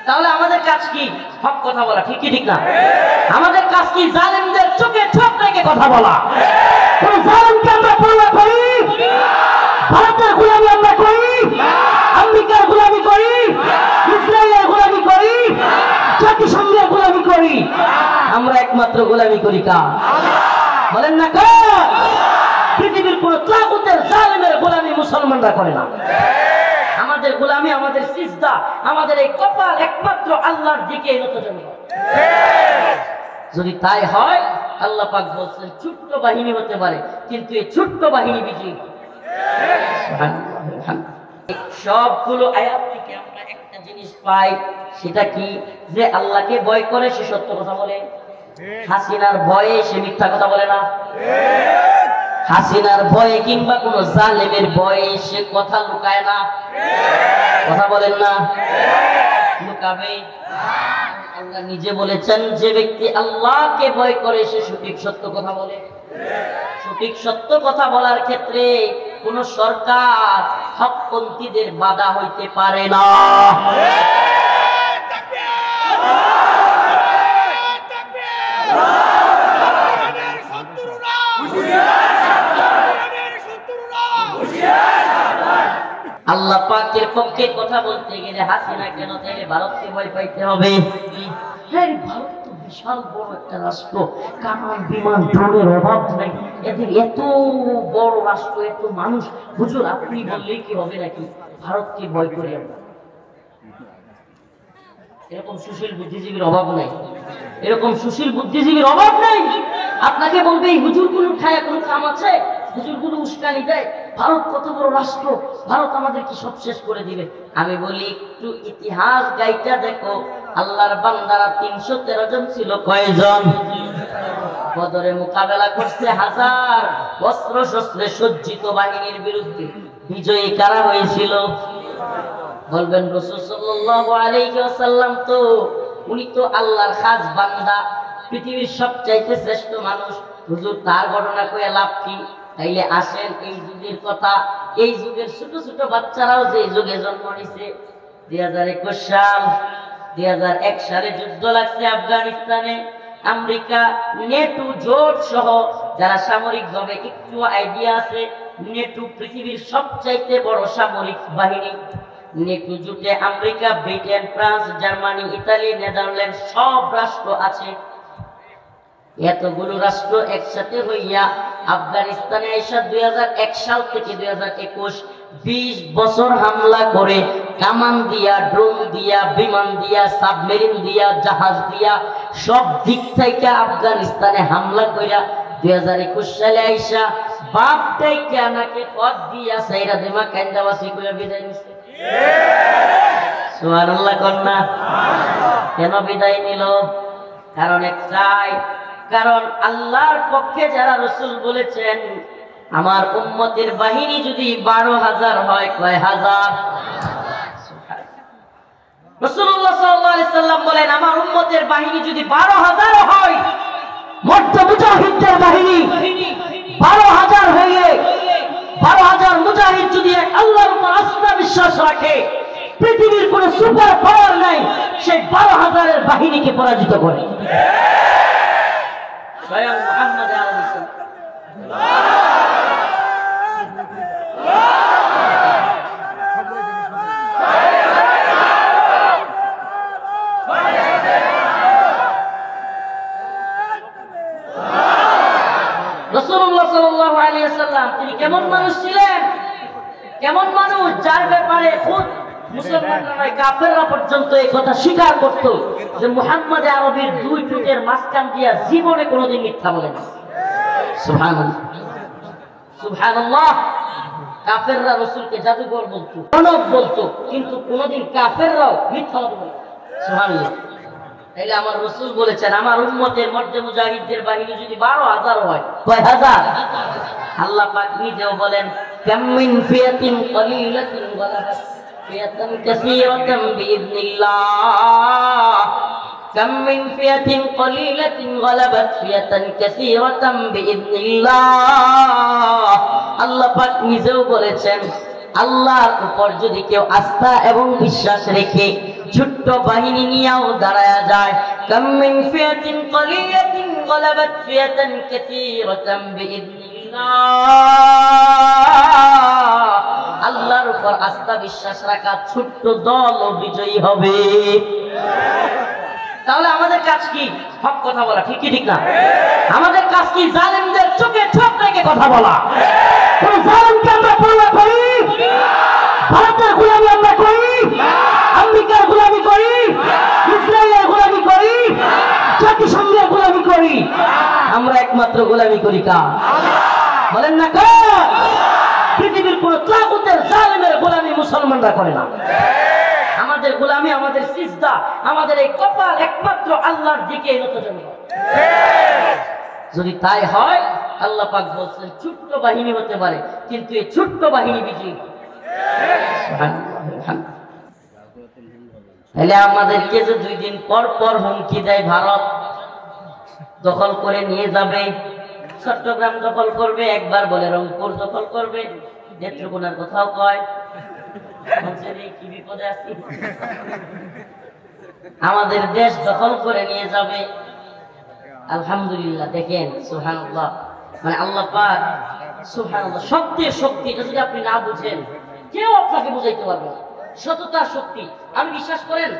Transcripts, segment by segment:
তাহলে আমাদের কাজ কি? হক কথা বলা, ঠিক কি ঠিক না? আমাদের কাজ কি? জালেমদের চোখে চোখ রেখে কথা বলা। কোন জালেমকে আমরা পরোয়া করি? ভারতের গোলামি আমরা করি? আমেরিকার গোলামি করি? ইসরায়েলের গোলামি করি? জাতিসংঘের গোলামি করি? আমরা একমাত্র গোলামি করি কার? বলেন না কার? পৃথিবীর কোন তাগুতের জালেমের গোলামি মুসলমানরা করে না। আমাদের গোলামি, আমাদের সিজদা, আমাদের এই কপাল একমাত্র আল্লাহর দিকে নত জন্য। যদি তাই হয়, আল্লাহ পাক বলছেন ছোট্ট বাহিনী হতে পারে, কিন্তু এই ছোট্ট বাহিনী বিজয়ী। সবগুলো আয়াত থেকে আমরা একটা জিনিস পাই, সেটা কি? যে আল্লাহকে ভয় করে সে সত্য কথা বলে, হাসিনার ভয়ে সে মিথ্যা কথা বলে না। হাসিনার ভয়ে কিংবা কোন জালেমের ভয়ে সে কথা লুকায় না। কথা বলেন না? লুকাবে? আল্লাহ নিজে বলেছেন যে ব্যক্তি আল্লাহকে ভয় করে সে সঠিক সত্য কথা বলে। সঠিক সত্য কথা বলার ক্ষেত্রে কোন সরকার হকপন্থীদের বাধা হইতে পারে না। আল্লাহ পাকের পক্ষে কথা বলতে গেলে হাসিনা কেন তাইলে ভারতকে ভয় পাইতে হবে? ভারত তো বিশাল বড় একটা রাষ্ট্র, কামান বিমান ড্রোনের অভাব নাই, এদের এত বড় রাষ্ট্র, এত মানুষ। হুজুর আপনি বললেই কি হবে নাকি ভারতকে ভয় করে? আমরা এরকম সুশীল বুদ্ধিজীবীর অভাব নাই, এরকম সুশীল বুদ্ধিজীবীর অভাব নাই। আপনাকে বলবে এই হুজুর গুলো খায় কোনো কাম আছে? হুজুর গুলো উস্কানি দেয়, ভারত কত বড় রাষ্ট্র, ভারত আমাদের কি সব শেষ করে দিবে। আমি বলি একটু ইতিহাস গাইটা দেখো, আল্লাহর বান্দারা 313 জন ছিল, কয়জন? বদরে মোকাবেলা করছে হাজার অস্ত্র শস্ত্রে সজ্জিত বাহিনীর বিরুদ্ধে। বিজয়ী কারা হয়েছিল? বলবেন রাসূল সাল্লাল্লাহু আলাইহি ওয়াসাল্লাম। তো উনি তো আল্লাহর খাস বান্দা, পৃথিবীর সবচাইতে শ্রেষ্ঠ মানুষ। হুজুর তার ঘটনা কয়ে লাভ কি? তাইলে আসেন এই যুগের কথা, এই যুগের ছোট ছোট বাচ্চারাও যে যুগে জন্ম নিছে, 2021 সাল, 2001 সালে যুদ্ধ লাগছে আফগানিস্তানে। আমেরিকা, নেটো জোট সহ যারা সামরিক ভাবে একটু আইডিয়া আছে, নেটো পৃথিবীর সবচাইতে বড় সামরিক বাহিনী। নেটো জোটে America, Britain, France, Germany, Italy, Netherland সব রাষ্ট্র আছে। এতগুলো রাষ্ট্র একসাথে হইয়া আফগানিস্তানে এসে 2001 সাল থেকে 2021 20 বছর হামলা করে, কামান দিয়া, ড্রোন দিয়া, বিমান দিয়া, সাবমেরিন দিয়া, জাহাজ দিয়া, সব দিক থেকে আফগানিস্তানে হামলা কইরা 2021 সালে আইসা বাপটাই কেনাকে পথ দিয়া সাইরা দেমা কান্দাবাসী কইরা বিদায় নিছে। সুবহানাল্লাহ কন্যা। কেন বিদায় নিল? কারণ একটাই, কারণ আল্লাহর পক্ষে যারা রাসূল বলেছেন আমার উম্মতের বাহিনী যদি 12,000 হয়, কয় হাজার? রাসূলুল্লাহ সাল্লাল্লাহু আলাইহি সাল্লাম বলেন আমার উম্মতের বাহিনী যদি 12,000 হয়, মধ্য মুজাহিদদের বাহিনী 12,000 হয়ে 12,000 মুজাহিদ যদি আল্লাহর উপর আস্থা বিশ্বাস রাখে, পৃথিবীর কোন সুপার পাওয়ার নাই সেই 12,000-এর বাহিনীকে পরাজিত করে। স্বয়ং মুহাম্মদ আরবি রাসূলুল্লাহ সাল্লাল্লাহু আলাইহি ওয়াসাল্লাম তিনি কেমন মানুষ ছিলেন? কেমন মানুষ? যার ব্যাপারে খুদ মুসলমানরা নয় কাফেররা পর্যন্ত এই কথা স্বীকার করত যে মুহাম্মদ আরবির 2 ঠোঁটের মাঝখান দিয়া জীবনে কোনোদিন মিথ্যা বলে না। সুবহানাল্লাহ, সুবহানাল্লাহ। কাফেররা রাসূলকে জাদুকর বলতো, প্রণব বলতো, কিন্তু কোনোদিন কাফেররাও মিথ্যা বলে না। সুবহানাল্লাহ। তাইলে আমার রাসূল বলেছেন আমার উম্মতের মধ্যে মুজাহিদদের বাহিনী যদি 12,000 হয়, কয় হাজার? আল্লাহ পাক নিজেও বলেন কাম মিন ফিয়াতিন কলিলাতিন গালাবাত ফিয়াতান কাসীরাতান বিইذنিল্লাহ, কাম মিন ফিয়াতিন কলিলাতিন গালাবাত ফিয়াতান কাসীরাতান বিইذنিল্লাহ। আল্লাহ পাক নিজেও বলেছেন আল্লাহর উপর যদি কেউ আস্থা এবং বিশ্বাস রেখে ছোট্ট বাহিনী নিয়েও দাঁড়ায়া যায়। কাম মিন ফিয়াতিন ক্বালিয়াতিন গালাবাত ফিয়াতান কাসীরাতান বিইذনিল্লাহ। আল্লাহর উপর আস্থা বিশ্বাস রাখা ছোট্ট দল বিজয়ী হবে। তাহলে আমাদের কাজ কি? হক কথা বলা, ঠিক কি ঠিক না? আমাদের কাজ কি? জালেমদের চোখে চোখ রেখে কথা বলা। কোন জালেমকে আমরা পরোয়া করি? ভারতের গোলামি আমরা করি? আমেরিকার গোলামি করি? ইসরায়েলের গোলামি করি? জাতিসংঘের গোলামি করি? আমরা একমাত্র গোলামি করি কার? বলেন না কার? পৃথিবীর কোন তাগুতের জালেমের গোলামি মুসলমানরা করে না। আমাদের গোলামি, আমাদের সিজদা, আমাদের এই কপাল একমাত্র আল্লাহর দিকে নত জন্য। যদি তাই হয়, আল্লাহ পাক বলছেন ছোট্ট বাহিনী হতে পারে, কিন্তু এই ছোট্ট বাহিনী বিজয়ী। তাহলে আমাদেরকে যে 2 দিন পর পর হুমকি দেয় ভারত, দখল করে নিয়ে যাবে, চট্টগ্রাম দখল করবে, একবার বলে রংপুর দখল করবে, নেত্রকোনার কোথাও কয়, কি বিপদে আছি, আমাদের দেশ দখল করে নিয়ে যাবে। আলহামদুলিল্লাহ, দেখেন সুবহানাল্লাহ, মানে আল্লাহ পাক সুবহানাল্লাহ, শক্তির শক্তি এটা যদি আপনি না বুঝেন কেউ আপনাকে বুঝাইতে পারবে না। সততার শক্তি, আমি বিশ্বাস করেন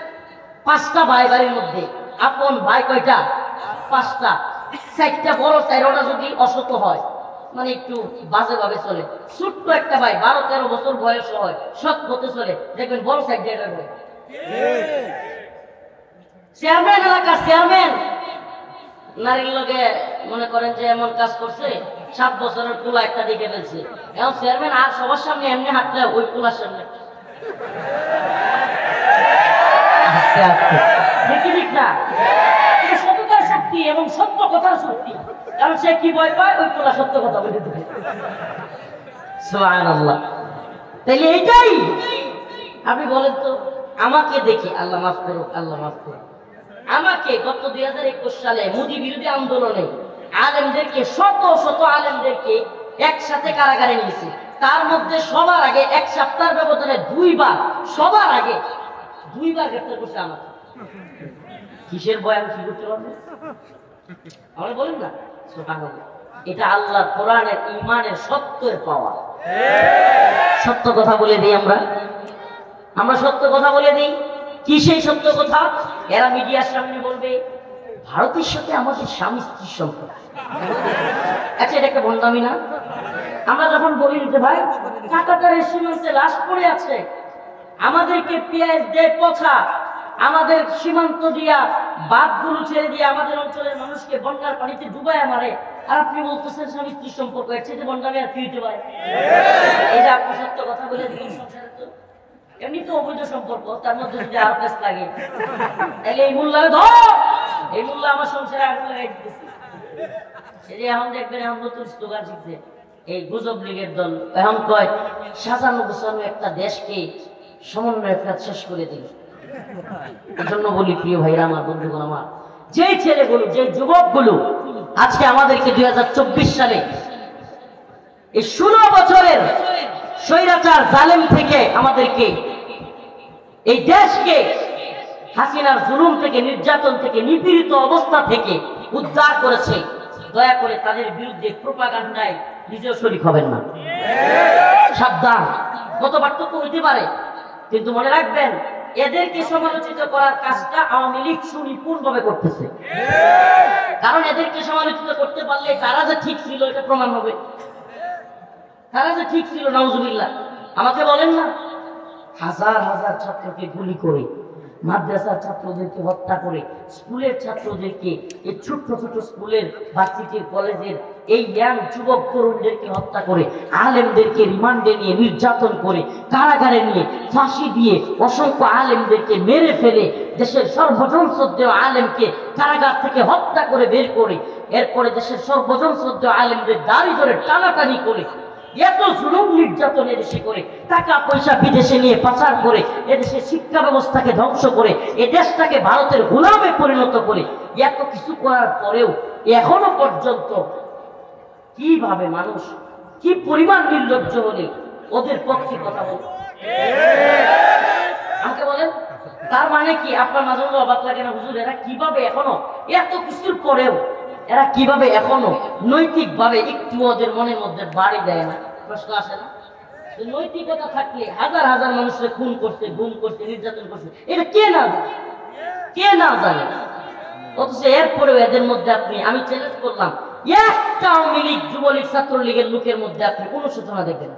5টা ভাই বাড়ির মধ্যে আপন ভাই কয়টা? 5টা। 4টা বড়, 4টা যদি অসত হয়, মানে একটু বাজে ভাবে চলে, ছোট্ট একটা ভাই 12-13 বছর বয়স হয়, সৎ পথে চলে, দেখবেন বড় সাইড দিয়ে হয়। চেয়ারম্যান, এলাকার চেয়ারম্যান নারীর লগে মনে করেন যে এমন কাজ করছে, 7 বছরের পোলা একটা দিকে ফেলছে, এখন চেয়ারম্যান আর সবার সামনে এমনি হাঁটলে ওই পোলার সামনে আস্তে আস্তে, দেখি ঠিক না? সততার শক্তি এবং সত্য কথার শক্তি, কারণ সে কি ভয় পায়? ওই পোলা সত্য কথা বলে দিতে। সুবহানাল্লাহ। তাহলে এইটাই আপনি বলেন তো, আমাকে দেখে আল্লাহ মাফ করুক, আল্লাহ মাফ করুক, আমাকে গত 2021 সালে মোদী বিরোধী আন্দোলনে আলেমদেরকে, শত শত আলেমদেরকে একসাথে কারাগারে নিয়েছে। তার মধ্যে সবার আগে 1 সপ্তাহের ব্যবধানে 2 বার, সবার আগে 2 বার গ্রেফতার করছে আমাকে। কিসের ভয়? আমি কি করতে পারবো? আমরা বলেন না সুবহানাল্লাহ, এটা আল্লাহ কোরআনের ঈমানের সত্যের পাওয়া। সত্য কথা বলে দিই আমরা সত্য কথা বলে দিই। কি সেই সত্য কথা? এরা মিডিয়ার সামনে বলবে ভারতের সাথে আমাদের স্বামী স্ত্রীর সম্পর্ক। আচ্ছা, এটা একটা ভণ্ডামি না? আমরা যখন বলি যে ভাই কাটাতারের সীমান্তে লাশ পড়ে আছে, আমাদেরকে পেঁয়াজ দেয় পচা, আমাদের সীমান্ত দিয়া বাঁধগুলো ছেড়ে দিয়ে আমাদের অঞ্চলের মানুষকে বন্যার পানিতে ডুবায় মারে, আর আপনি বলতেছেন স্বামী স্ত্রীর সম্পর্ক, এর চেয়ে ভণ্ডামি আর কি হতে পারে? এই যে আপনি সত্য কথা বলে দিলেন, সংসারে তো এমনি তো অবৈধ সম্পর্ক, তার মধ্যে যদি আরো পেশ লাগে, তাহলে এই মূল্য এই মূল্য আমার সংসারে আগুন লাগাই দিতেছি। এই যে এখন দেখবেন, এখন নতুন স্লোগান শিখছে এই গুজব লীগের দল, এখন কয় সাজানো গোছানো একটা দেশকে সমন্বয় কাজ শেষ করে দিল। এই জন্য বলি প্রিয় ভাইরা আমার, বন্ধুগণ আমার, যে ছেলেগুলো, যে যুবকগুলো আজকে আমাদেরকে 2024 সালে এই 16 বছরের স্বৈরাচার জালেম থেকে আমাদেরকে, এই দেশকে হাসিনার জুলুম থেকে, নির্যাতন থেকে, নিপীড়িত অবস্থা থেকে উদ্ধার করেছে, দয়া করে তাদের বিরুদ্ধে প্রোপাগান্ডায় নিজেও শরীক হবেন না। সাবধান। কত পার্থক্য হইতে পারে, কিন্তু মনে রাখবেন এদেরকে সমালোচিত করার কাজটা আওয়ামী লীগ সুনিপুণভাবে করতেছে। কারণ এদেরকে সমালোচিত করতে পারলে তারা যে ঠিক ছিল এটা প্রমাণ হবে। তারা যে ঠিক ছিল, নাউজুবিল্লাহ। আমাকে বলেন না, হাজার হাজার ছাত্রকে গুলি করে, মাদ্রাসার ছাত্রদেরকে হত্যা করে, স্কুলের ছাত্রদেরকে, এই ছোট্ট ছোট স্কুলের, ভার্সিটির, কলেজের এই ইয়াং যুবক তরুণদেরকে হত্যা করে, আলেমদেরকে রিমান্ডে নিয়ে নির্যাতন করে, কারাগারে নিয়ে ফাঁসি দিয়ে অসংখ্য আলেমদেরকে মেরে ফেলে, দেশের সর্বজন শ্রদ্ধেয় আলেমকে কারাগার থেকে হত্যা করে বের করে, এরপরে দেশের সর্বজন শ্রদ্ধেয় আলেমদের দাড়ি ধরে টানাটানি করে, এত জুলুম নির্যাতন এদেশে করে, টাকা পয়সা বিদেশে নিয়ে পাচার করে, এদেশের শিক্ষা ব্যবস্থাকে ধ্বংস করে, এ দেশটাকে ভারতের গোলামে পরিণত করে, এত কিছু করার পরেও এখনো পর্যন্ত কিভাবে মানুষ, কি পরিমাণ নির্লজ্জ হলে ওদের পক্ষে কথা বলে? আমাকে বলেন, তার মানে কি আপনার মাঝে মাঝে অবাক লাগে না হুজুর এরা কিভাবে এখনো এত কিছুর পরেও এরা কিভাবে এখনো নৈতিক ভাবে একটু ওদের মনের মধ্যে বাড়ি দেয় না? প্রশ্ন আসে না? নৈতিকতা থাকলে হাজার হাজার মানুষকে খুন করছে, গুম করছে, নির্যাতন করছে, এটা কে না জানে? কে না জানে? অথচ এরপরেও এদের মধ্যে আপনি, আমি চ্যালেঞ্জ করলাম, একটা আওয়ামী লীগ, যুবলীগ, ছাত্রলীগের লোকের মধ্যে আপনি কোন সূচনা দেখবেন?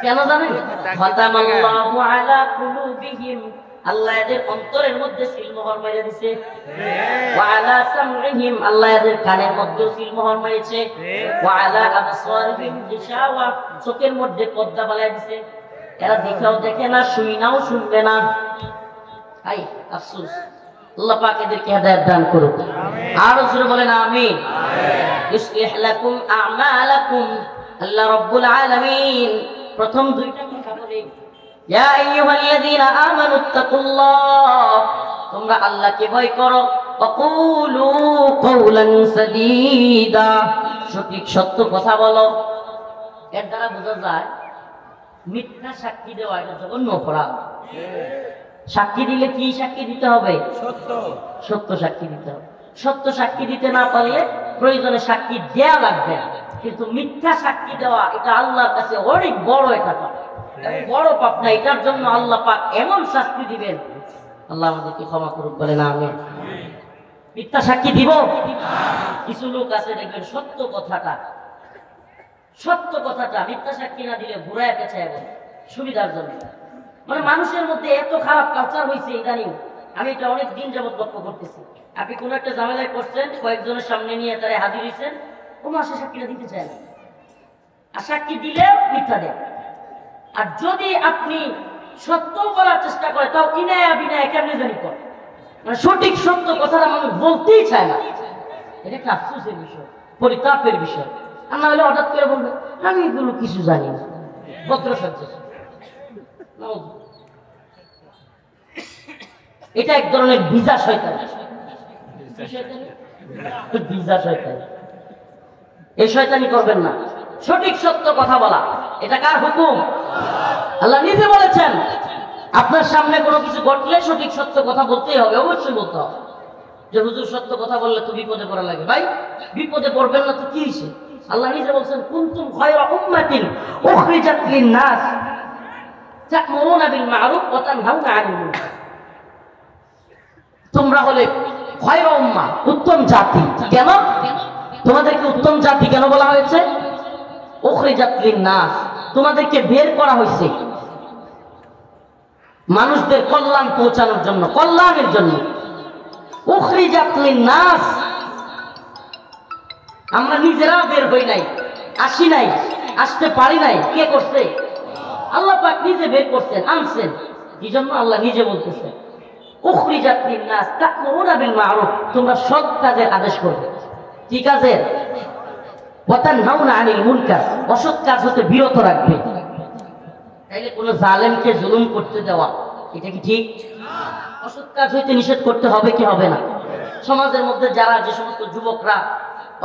কেন জানেন? খাতামাল্লাহু আলা কুলুবিহিম, আল্লাহ এদের অন্তরের মধ্যে সিলমোহর মেরে দিয়েছে। ওয়া আলা সামইহিম, আল্লাহ এদের কানের মধ্যে সিলমোহর মেরেছে। ওয়া আলা আবসারিহিম গিশাওয়া, চোখের মধ্যে পর্দা বানায় দিয়েছে। এরা দেখাও দেখে না, শুনাও শুনবে না। আই আফসোস, আল্লাহ পাক এদেরকে হেদায়েত দান করুক। আর জোরে বলেন আমিন। ইসলিহ লাকুম আ'মালাকুম, আল্লাহ রাব্বুল আলামিন প্রথম দুইটা কথা বলে, ইয়া আইয়ুহাল্লাযীনা আমানুত্তাকুল্লাহ, তোমরা আল্লাহকে ভয় করো। ওয়াকুলু কওলান সাদীদা, সঠিক সত্য কথা বলো। এর দ্বারা বোঝা যায় মিথ্যা সাক্ষী দেওয়া এটা জঘন্য অপরাধ। সাক্ষী দিলে কি সাক্ষী দিতে হবে? সত্য। সত্য সাক্ষী দিতে হবে। সত্য সাক্ষী দিতে না পারলে প্রয়োজনে সাক্ষী দেয়া লাগবে, কিন্তু মিথ্যা সাক্ষী দেওয়া এটা আল্লাহর কাছে অনেক বড় একটা পাপ, বড় পাপ না। এটার জন্য আল্লাহ পাক এমন শাস্তি দিবেন, আল্লাহ আমাদেরকে ক্ষমা করুক, বলেন আমিন। মিথ্যা সাক্ষী দিব? কিছু লোক আছে দেখবেন সত্য কথাটা মিথ্যা সাক্ষী না দিলে ঘুরায় পেছায় বলে সুবিধার জন্য। মানে মানুষের মধ্যে এত খারাপ কালচার হয়েছে ইদানিং, আমি এটা অনেক দিন যাবত লক্ষ্য করতেছি। আপনি কোন একটা ঝামেলায় করছেন, কয়েকজনের সামনে নিয়ে তারা হাজির হয়েছেন, ও মাসে সাক্ষীটা দিতে চায় না, আর সাক্ষী দিলেও মিথ্যা দেয়। আর যদি আপনি সত্য বলার চেষ্টা করে, তাও ইনায়া বিনায়া কেমনে জানি করে, মানে সঠিক সত্য কথাটা মানুষ বলতেই চায় না। এটা একটা আফসোসের বিষয়, পরিতাপের বিষয়। আর না হলে হঠাৎ করে বলবে আমি এগুলো কিছু জানি না, ভদ্র সহ্য। এটা এক ধরনের ভিজা শয়তান। ভিজা শয়তান, এই শয়তানি করবেন না। সঠিক সত্য কথা বলা, এটা কার হুকুম? আল্লাহ নিজে বলেছেন আপনার সামনে কোনো কিছু ঘটলে সঠিক সত্য কথা বলতেই হবে, অবশ্যই বলতে হবে। যে হুজুর সত্য কথা বললে তো বিপদে পড়া লাগে, ভাই বিপদে পড়বেন না তো কি হয়েছে? আল্লাহ নিজে বলছেন কুনতুম খায়রা উম্মাতিন উখরিজাত লিন-নাস তা'মুরুনা বিল মা'রুফ ওয়া তানহাউনা আনিল মুনকার। তোমরা হলে খায়রা উম্মাহ, উত্তম জাতি। কেন তোমাদেরকে উত্তম জাতি কেন বলা হয়েছে? উখরিজাত লিন-নাস, তোমাদেরকে বের করা হয়েছে মানুষদের কল্যাণ পৌঁছানোর জন্য, কল্যাণের জন্য। উখরিজাত লিন-নাস, আমরা নিজেরা বের হই নাই, আসি নাই, আসতে পারি নাই। কে করছে? আল্লাহ পাক নিজে বের করছেন, আনছেন। এই জন্য আল্লাহ নিজে বলতেছেন উখরিজাত লিন-নাস তা'মুরুনা বিল মা'রুফ, তোমরা সৎ কাজের আদেশ করবে। কি কাজের? ওয়া তানহাউনা আনিল মুনকার, অসৎ কাজ হতে বিরত রাখবে। তাইলে কোন জালেমকে জুলুম করতে দেওয়া এটা কি ঠিক? অসৎ কাজ হইতে নিষেধ করতে হবে কি হবে না? সমাজের মধ্যে যারা, যে সমস্ত যুবকরা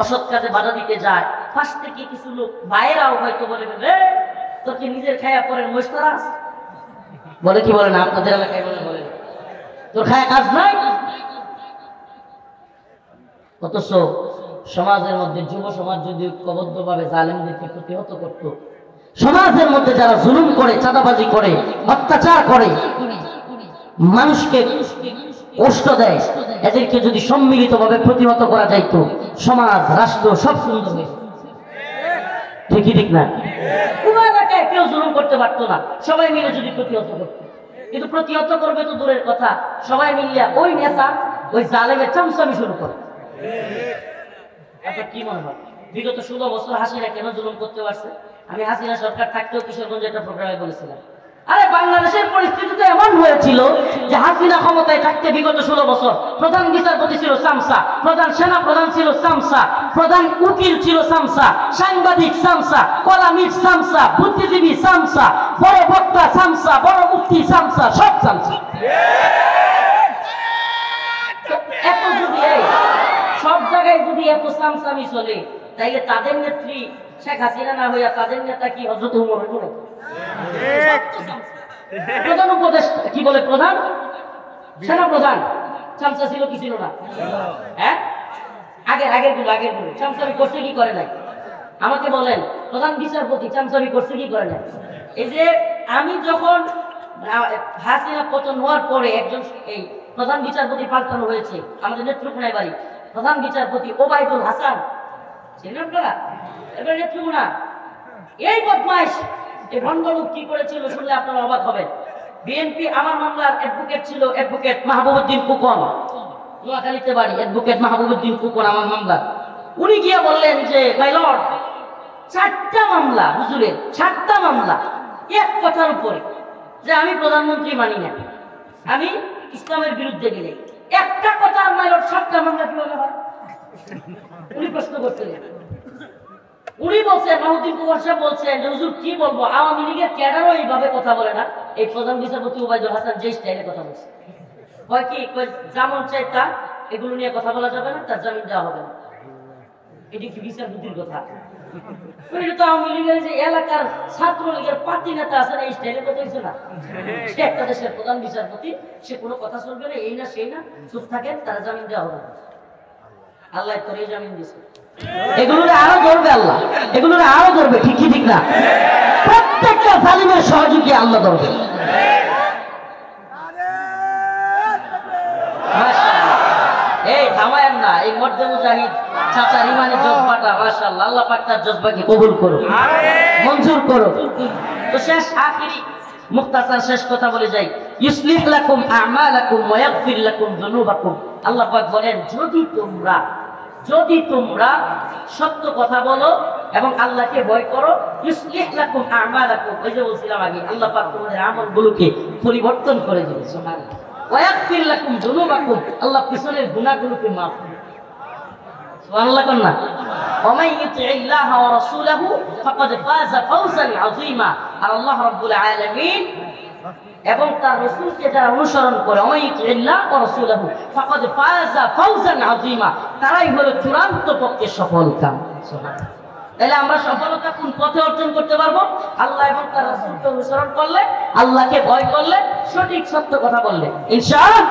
অসৎ কাজে বাধা দিতে যায়, পাশ থেকে কিছু লোক বাইরেও হয়তো বলে তোর কি নিজের খায়া পরের মশকরাস বলে, কি বলে না? আপনাদের এলাকায় বলে তোর খায়া কাজ নাই। অথচ সমাজের মধ্যে যুব সমাজ যদি ঐক্যবদ্ধভাবে জালেমদেরকে প্রতিহত করত, সমাজের মধ্যে যারা জুলুম করে, চাঁদাবাজি করে, অত্যাচার করে, মানুষকে কষ্ট দেয়, এদেরকে যদি সম্মিলিতভাবে প্রতিহত করা যাইত, সমাজ রাষ্ট্র সব সুন্দর হয়েছে। ঠিকই ঠিক না? কোন এলাকায় কেউ জুলুম করতে পারতো না, সবাই মিলে যদি প্রতিহত করত। কিন্তু প্রতিহত করবে তো দূরের কথা, সবাই মিলিয়া ওই নেতা ওই জালেমের চামচামি শুরু করে। আপনার কি মনে হয় বিগত 16 বছর হাসিনা কেন জুলুম করতে পারছে? আমি হাসিনা সরকার থাকতেও কিশোরগঞ্জে একটা প্রোগ্রামে বলেছিলাম, আরে বাংলাদেশের পরিস্থিতি তো এমন হয়েছিল যে হাসিনা ক্ষমতায় থাকতে বিগত 16 বছর প্রধান বিচারপতি ছিল চামচা, প্রধান সেনা প্রধান ছিল চামচা, প্রধান উকিল ছিল চামচা, সাংবাদিক চামচা, কলামিস্ট চামচা, বুদ্ধিজীবী চামচা, বড় বক্তা চামচা, বড় মুফতি চামচা, সব চামচা। এত যদি সব জায়গায় যদি এত চামচামি চলে, তাইলে তাদের নেত্রী শেখ হাসিনা না হইয়া তাদের নেতা কি হযরত ওমর হইব? প্রধান উপদেষ্টা কি বলে, প্রধান সেনা প্রধান চামচা ছিল কি ছিল না? হ্যাঁ, আগের গুলো চামচামি করছে কি করে নাই? আমাকে বলেন, প্রধান বিচারপতি চামচামি করছে কি করে নাই? এই যে আমি যখন হাসিনা পতন হওয়ার পরে একজন এই প্রধান বিচারপতি পাল্টানো হয়েছে আমাদের নেত্রকোনায় বাড়ি, প্রধান বিচারপতি ওবায়দুল হাসান ছিলেন আপনারা, এবার নেত্রকোনা। এই বদমাইশ এই ভণ্ডলোক কি করেছিল শুনলে আপনারা অবাক হবেন। বিএনপি আমার মামলার অ্যাডভোকেট ছিল অ্যাডভোকেট মাহবুবউদ্দিন কুকন, নোয়াখালীতে বাড়ি, অ্যাডভোকেট মাহবুবউদ্দিন কুকন আমার মামলা। উনি গিয়ে বললেন যে মাই লর্ড, 4টা মামলা হুজুরের, 4টা মামলা এক কথার উপরে, যে আমি প্রধানমন্ত্রী মানি না, আমি ইসলামের বিরুদ্ধে গেলে একটা কথা, আর মাই লর্ড 7টা মামলা কিভাবে হয়? উনি প্রশ্ন করছিলেন। উনি বলছেন, মাহবুবউদ্দিন কুকন সাহেব বলছেন যে হুজুর কি বলবো, আওয়ামী লীগের ক্যাডারও এইভাবে কথা বলে না। এই প্রধান বিচারপতি ওবায়দুল হাসান যে স্টাইলে কথা বলছে, কয় কি যেমন চাই তা, এগুলো নিয়ে কথা বলা যাবে না, তার জামিন দেওয়া হবে না। এটি কি বিচার বুদ্ধির কথা? তো আওয়ামী লীগের যে এলাকার ছাত্রলীগের পার্টি নেতা আছে না, এই স্টাইলে কথা হয়েছে না। সে একটা দেশের প্রধান বিচারপতি, সে কোনো কথা চলবে না, এই না সেই না, চুপ থাকেন, তারা জামিন দেওয়া হবে না। আল্লাহ করে জামিন দিয়েছে। এগুলোর আরো ধরবে আল্লাহ, এগুলোর আরো ধরবে, ঠিক কি ঠিক না? প্রত্যেকটা জালিমের সহযোগী আল্লাহ ধরবে। এই থামায়েন না, এই মর্দে মুজাহিদ চাচার ইমানি জজবাটা মাশাআল্লাহ, আল্লাহ পাক তার জজবাকে কবুল করো, মঞ্জুর করো। তো শেষ আখিরি মুখতাসার শেষ কথা বলে যাই, ইউসলিহ লাকুম আমালাকুম ওয়া ইয়াগফির লাকুম যুনুবাকুম। আল্লাহ পাক বলেন, যদি তোমরা সত্য কথা বলো এবং আল্লাহকে ভয় করো, ইউসলিহ লাকুম আমালাকুম, ওই যে বলছিলাম আগে, আল্লাহ পাক তোমাদের আমলগুলোকে পরিবর্তন করে দিবে। সুবহানাল্লাহ। ওয়া ইয়াগফির লাকুম যুনুবাকুম, আল্লাহ পিছনের গুনাহগুলোকে maaf করে। সুবহানাল্লাহ কন্না। ওয়া মান ইউতিইল্লাহা ওয়া রাসূলাহু ফাকাদ ফাযা ফাওজান আযীমা। আর আল্লাহ রাব্বুল আলামিন এবং তার রাসূলকে যারা অনুসরণ করে, ওয়া ইউতিইল্লাহ ওয়া রাসূলাহু ফাকাদ ফাযা ফাওজান আযীমা, তারাই হলো চূড়ান্ত পক্ষে সফল কাম। সুবহানাল্লাহ। তাহলে আমরা সফলতা কোন পথে অর্জন করতে পারবো? আল্লাহ এবং তার রাসূলকে অনুসরণ করলে, আল্লাহকে ভয় করলে, সঠিক সত্য কথা বললে, ইনশাআল্লাহ।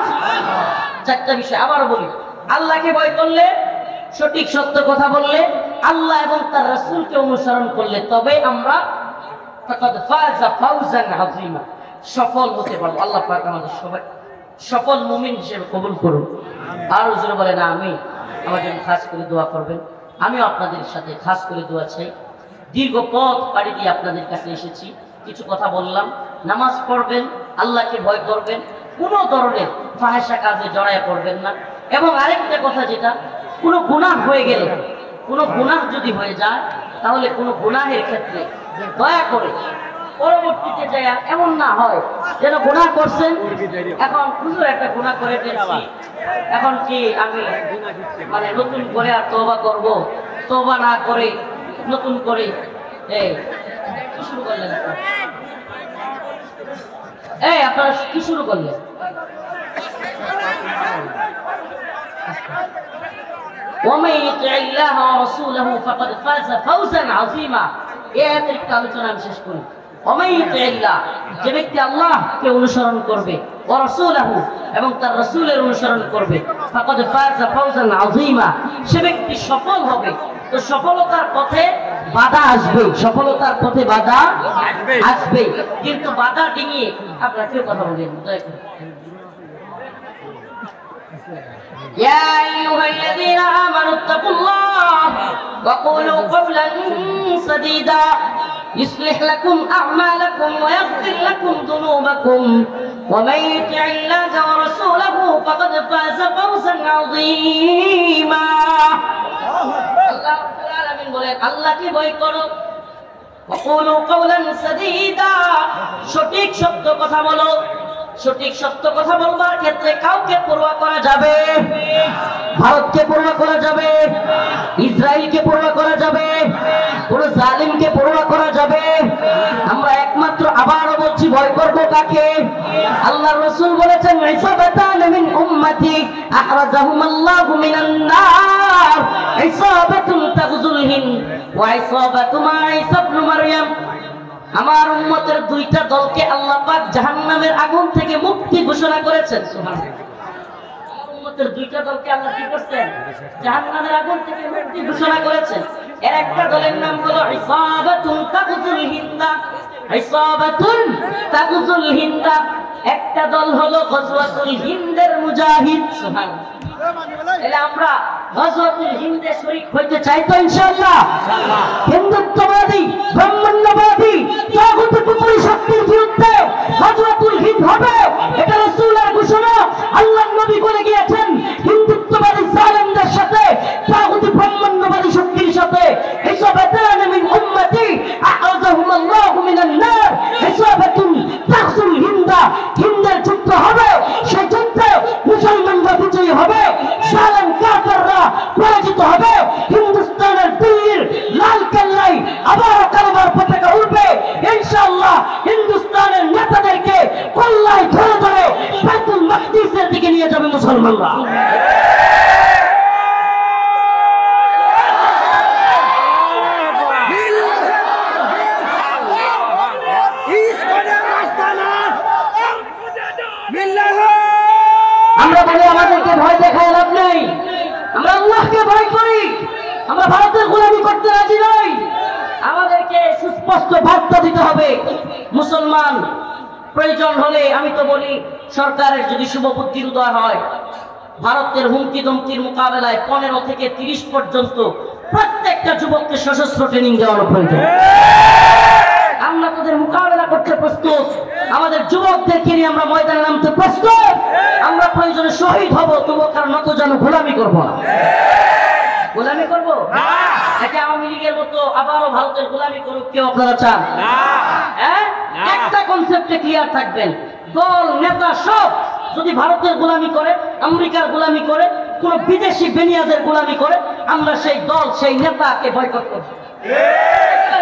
4টা বিষয় আবারও বলি, আল্লাহকে ভয় করলে, সঠিক সত্য কথা বললে, আল্লাহ এবং তার রাসূলকে অনুসরণ করলে, তবে আমরা ফাকাদ ফাযা ফাওজান আযীমা, সফল হতে পারবো। আল্লাহ পাক আমাদের সবাই সফল মুমিন হিসেবে কবুল করুন। আর হুজুর বলেন আমিন। আমার জন্য খাস করে দোয়া করবেন। আমিও আপনাদের সাথে খাস করে দোয়া চাই। দীর্ঘ পথ পাড়ি দিয়ে আপনাদের কাছে এসেছি, কিছু কথা বললাম। নামাজ পড়বেন, আল্লাহকে ভয় করবেন, কোনো ধরনের ফাহিশা কাজে জড়ায় পড়বেন না। এবং আরেকটা কথা, যেটা কোনো গুনাহ হয়ে গেলে, কোনো গুনাহ যদি হয়ে যায়, তাহলে কোনো গুনাহের ক্ষেত্রে দয়া করে পরবর্তীতে যায় এমন না হয় যেন গুনাহ করছেন, এখন হুজুর একটা গুনাহ করে ফেলছি, এখন কি আমি মানে নতুন করে আর তওবা করব? তওবা না করে নতুন করে কি শুরু করলেন? আপনারা কি শুরু করলেন? ومن يطع الله ورسوله فقد فاز فوزا عظيما। এই আয়াতের একটা আলোচনা আমি শেষ করি। ومن يطع الله, যে ব্যক্তি আল্লাহকে অনুসরণ করবে, ওয়া রাসূলহু, এবং তার রাসূলের অনুসরণ করবে, ফাকাদ ফাযা ফাওজান আযীমা, সে ব্যক্তি সফল হবে। তো সফলতার পথে বাধা আসবে, সফলতার পথে বাধা আসবে, কিন্তু বাধা ডিঙিয়ে আপনারা কেউ কথা বলেন দয়া করে। يا أيها الذين آمنوا اتقوا الله وقولوا قولا سديدا يصلح لكم أعمالكم ويغفر لكم ذنوبكم ومن يطع الله ورسوله فقد فاز فوزا عظيما। আল্লাহ রাব্বুল আলামিন বলেন, আল্লাহকে ভয় করো, وقولوا قولا سديدا, সঠিক সত্য কথা বলো। সঠিক সত্য কথা বলবার ক্ষেত্রে কাউকে পরোয়া করা যাবে? ভারতকে পরোয়া করা যাবে? ইসরায়েলকে পরোয়া করা যাবে? কোন জালিমকে পরোয়া করা যাবে? আমরা একমাত্র আবারও বলছি, ভয় করব কাকে? আল্লাহর রাসূল বলেছেন, ইসাবাতান মিন উম্মতি আখরাজাহুমাল্লাহু মিনান নার, ইসাবাতুন তাগযুল হিন্দ ওয়া ইসাবাতু মা ঈসা ইবনে মারইয়াম। আমার উম্মতের দুইটা দলকে আল্লাহ পাক জাহান্নামের আগুন থেকে মুক্তি ঘোষণা করেছেন। সুবহানাল্লাহ। আমার উম্মতের দুইটা দলকে আল্লাহ কি করেছেন? জাহান্নামের আগুন থেকে মুক্তি ঘোষণা করেছেন। এর একটা দলের নাম হলো ইসাবাতুন তাকুজুল হিন্দা। ইসাবাতুন তাকুজুল হিন্দা। একটা দল হলো গজওয়াতুল হিন্দের মুজাহিদ। সুবহানাল্লাহ। তাহলে আমরা গজওয়াতুল হিন্দে শরীক হইতে চাই তো ইনশাআল্লাহ? ইনশাআল্লাহ। হিন্দুত্ববাদী ব্রাহ্মণ্যবাদী তাগুত কুফরি শক্তির বিরুদ্ধে গজওয়াতুল হিন্দ হবে, এটা রাসূলের ঘোষণা। আল্লাহর নবী বলে গিয়েছেন হিন্দুত্ববাদী জালেমদের সাথে তাগুত ব্রাহ্মণ্যবাদী শক্তির সাথে হিসাবাতান মিন উম্মতি আ'আযাহুমুল্লাহু মিনান নার। হিসাবাতুন তাগজুল হিন্দা। হিন্দের যুদ্ধ হবে, সেই যুদ্ধে মুসলমানরা বিজয়ী হবে, জালেম কাফেররা পরাজিত হবে। হিন্দুস্তানের দিল্লির লাল কেল্লায় আবারও কালেমার পতাকা উঠবে ইনশাআল্লাহ। হিন্দুস্তানের নেতাদেরকে কল্লায় ধরে ধরে বাইতুল মাকদিসের দিকে নিয়ে যাবে মুসলমানরা। আমরা বলি আমাদেরকে ভয় দেখায় লাভ নেই, আমরা আল্লাহকে ভয় করি, আমরা ভারতের গোলামি করতে রাজি নই। আমাদেরকে সুস্পষ্ট বার্তা দিতে হবে। মুসলমান প্রয়োজন হলে আমি তো বলি সরকারের যদি শুভ বুদ্ধির উদয় হয়, ভারতের হুমকি ধমকির মোকাবেলায় 15 থেকে 30 পর্যন্ত প্রত্যেকটা যুবককে সশস্ত্র ট্রেনিং দেওয়ার প্রয়োজন। আমরা তাদের মোকাবেলা করতে প্রস্তুত, আমাদের যুবকদেরকে নিয়ে আমরা ময়দানে নামতে প্রস্তুত। আমরা প্রয়োজনে শহীদ হব, তবু কারণ নত যেন গোলামি করবো না। গোলামি করবো নাকি আওয়ামী লীগের মতো আবারও ভারতের গোলামি করুক কেউ আপনারা চান? হ্যাঁ, একটা কনসেপ্টে ক্লিয়ার থাকবেন, দল নেতা সব যদি ভারতের গোলামি করে, আমেরিকার গোলামি করে, কোন বিদেশি বেনিয়াদের গোলামি করে, আমরা সেই দল সেই নেতাকে বয়কট করব।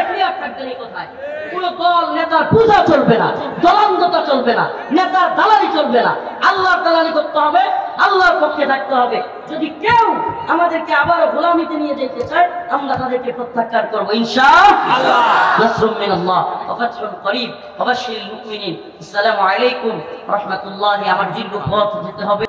ক্লিয়ার থাকবেন এই কথায়। কোন দল নেতার পূজা চলবে না, দলান্ধতা চলবে না, নেতার দালালি চলবে না। আল্লাহর দালালি করতে হবে, আল্লাহর পক্ষে থাকতে হবে। যদি কেউ আমাদেরকে আবারও গোলামিতে নিয়ে যেতে চায়, আমরা তাদেরকে প্রত্যাখ্যান করবো ইনশাআল্লাহ। নাসরুম মিনাল্লাহ ওয়া ফাতহুন করিব ওয়া বাশশিরিল মুমিনিন। আসসালামু আলাইকুম ওয়া রাহমাতুল্লাহি। আমার দীর্ঘ পথ যেতে হবে।